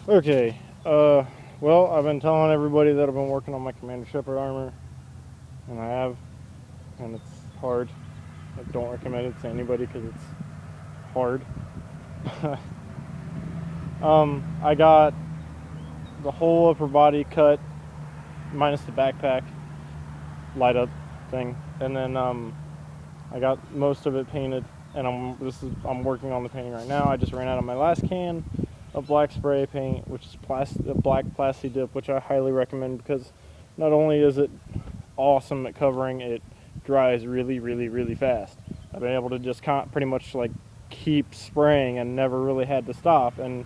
Okay, well, I've been telling everybody that I've been working on my Commander Shepard armor, and I have, and it's hard. I don't recommend it to anybody because it's hard. I got the whole upper body cut, minus the backpack light up thing, and then I got most of it painted, and I'm working on the painting right now. I just ran out of my last can of black spray paint, which is black Plasti Dip, which I highly recommend because not only is it awesome at covering, it dries really, really, really fast. I've been able to just pretty much like keep spraying and never really had to stop. And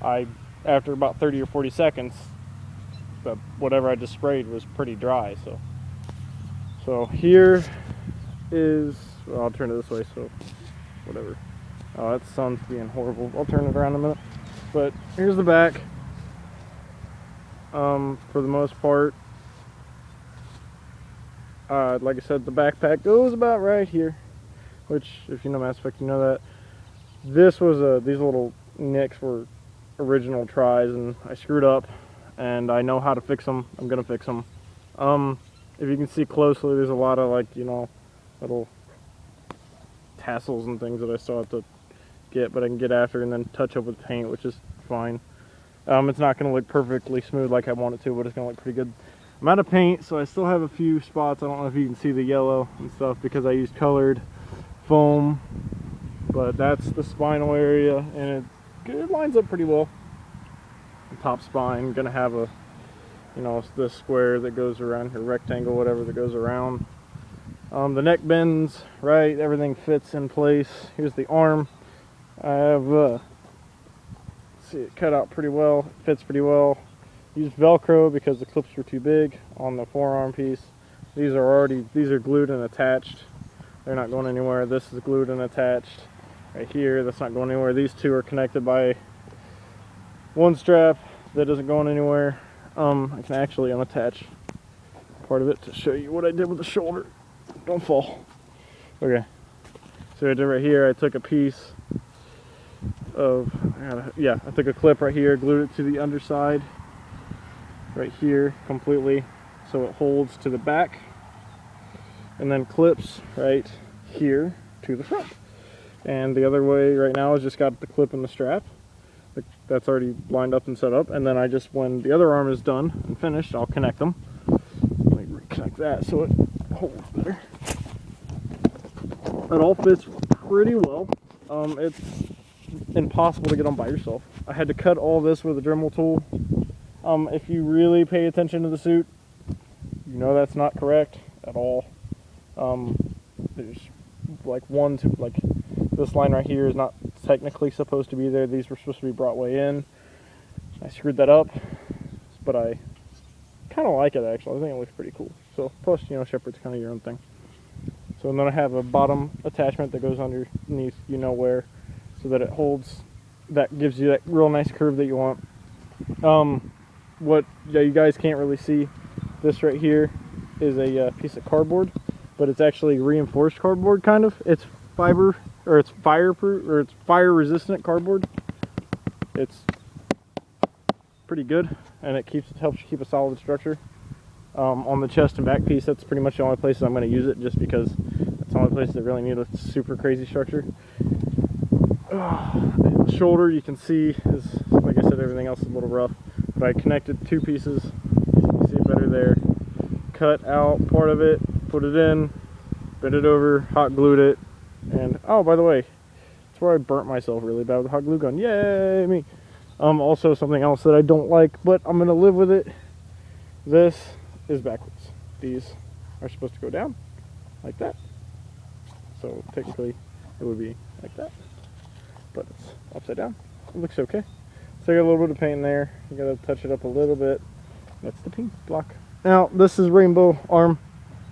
I, after about 30 or 40 seconds, whatever I just sprayed was pretty dry. So here is, well, I'll turn it this way, so whatever. Oh, that sun's being horrible. I'll turn it around in a minute. But here's the back. For the most part, like I said, the backpack goes about right here, which, if you know Mass Effect, you know that. These little nicks were original tries, and I screwed up, and I know how to fix them. I'm gonna fix them. If you can see closely, there's a lot of, like, little tassels and things that I still have to get, but I can get after and then touch up with paint, which is fine. It's not going to look perfectly smooth like I want it to, but it's going to look pretty good. I'm out of paint, so I still have a few spots. I don't know if you can see the yellow and stuff because I used colored foam, but that's the spinal area, and it lines up pretty well. The top spine, going to have a, this square that goes around, or rectangle, whatever, that goes around. The neck bends right, everything fits in place. Here's the arm. I have, see, it cut out pretty well, it fits pretty well. Used Velcro because the clips were too big on the forearm piece. These are glued and attached. They're not going anywhere. This is glued and attached right here. That's not going anywhere. These two are connected by one strap that isn't going anywhere. I can actually unattach part of it to show you what I did with the shoulder. Don't fall. Okay. So I did right here, I took a piece of, I took a clip right here, glued it to the underside, right here, completely, so it holds to the back, and then clips right here to the front. And the other way right now is just got the clip in the strap. That's already lined up and set up, and then when the other arm is done and finished, I'll connect them. Let me reconnect that so it holds better. It all fits pretty well. It's impossible to get on by yourself. I had to cut all this with a Dremel tool. If you really pay attention to the suit, you know that's not correct at all. There's like this line right here is not technically supposed to be there. These were supposed to be brought way in. I screwed that up, but I kind of like it actually. I think it looks pretty cool. So plus, Shepard's kind of your own thing. So then I have a bottom attachment that goes underneath, where, so that it holds, that gives you that real nice curve that you want. You guys can't really see, this right here is a piece of cardboard, but it's actually reinforced cardboard, kind of. It's fiber, or it's fireproof, or it's fire resistant cardboard. It's pretty good, and it helps you keep a solid structure. On the chest and back piece, that's pretty much the only places I'm going to use it, just because that's the only place that really need a super crazy structure. The shoulder, you can see, is, like I said, everything else is a little rough, but I connected two pieces. You can see it better there. Cut out part of it, put it in, bent it over, hot glued it, and oh, by the way, that's where I burnt myself really bad with the hot glue gun. Yay, me! Also something else that I don't like, but I'm gonna live with it. This is backwards. These are supposed to go down like that. So technically it would be like that, but it's upside down. It looks okay. So I got a little bit of paint in there. You gotta touch it up a little bit. That's the paint block. Now this is rainbow arm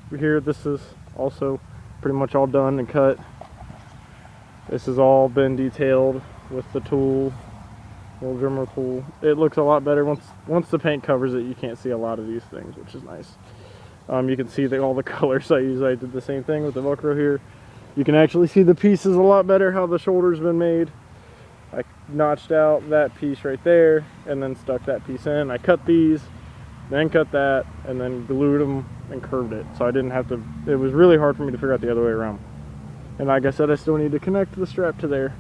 over here. This is also pretty much all done and cut. This has all been detailed with the tool, little Dremel tool. It looks a lot better once the paint covers it. You can't see a lot of these things, which is nice. You can see all the colors I use. I did the same thing with the Velcro here. You can actually see the pieces a lot better, how the shoulder's been made. I notched out that piece right there and then stuck that piece in. I cut these, then cut that, and then glued them and curved it. So I didn't have to, it was really hard for me to figure out the other way around. And like I said, I still need to connect the strap to there.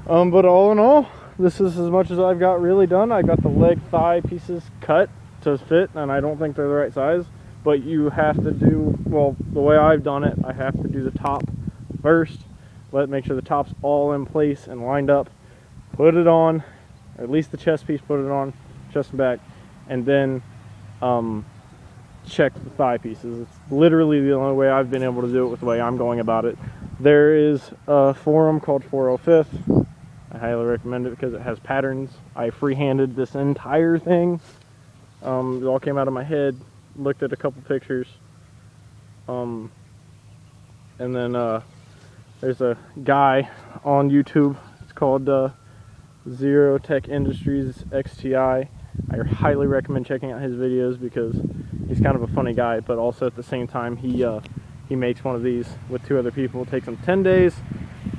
But all in all, this is as much as I've got really done. I got the leg thigh pieces cut to fit, and I don't think they're the right size. But you have to do, well, the way I've done it, I have to do the top first. Make sure the top's all in place and lined up. Put it on, or at least the chest piece, put it on, chest and back, and then check the thigh pieces. It's literally the only way I've been able to do it with the way I'm going about it. There is a forum called 405th. I highly recommend it because it has patterns. I freehanded this entire thing. It all came out of my head. Looked at a couple pictures. And then there's a guy on YouTube. It's called Zero Tech Industries XTI. I highly recommend checking out his videos because he's kind of a funny guy, but also at the same time he makes one of these with 2 other people. It takes him 10 days.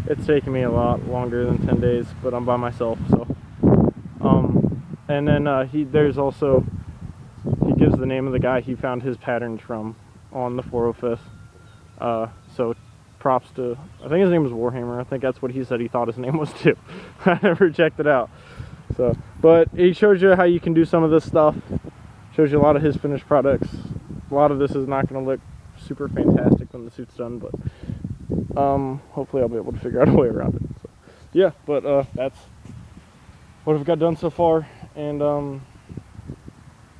It's taken me a lot longer than 10 days, but I'm by myself, so. And then there's also, he gives the name of the guy he found his patterns from on the 405th. So props to, I think his name was Warhammer. I think that's what he said he thought his name was too. I never checked it out. So, but he shows you how you can do some of this stuff. Shows you a lot of his finished products. A lot of this is not going to look super fantastic when the suit's done, but hopefully I'll be able to figure out a way around it. So, yeah, but that's what I've got done so far. And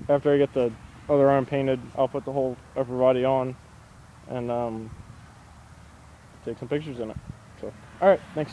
after I get the other arm painted, I'll put the whole upper body on and take some pictures in it. So, all right, thanks.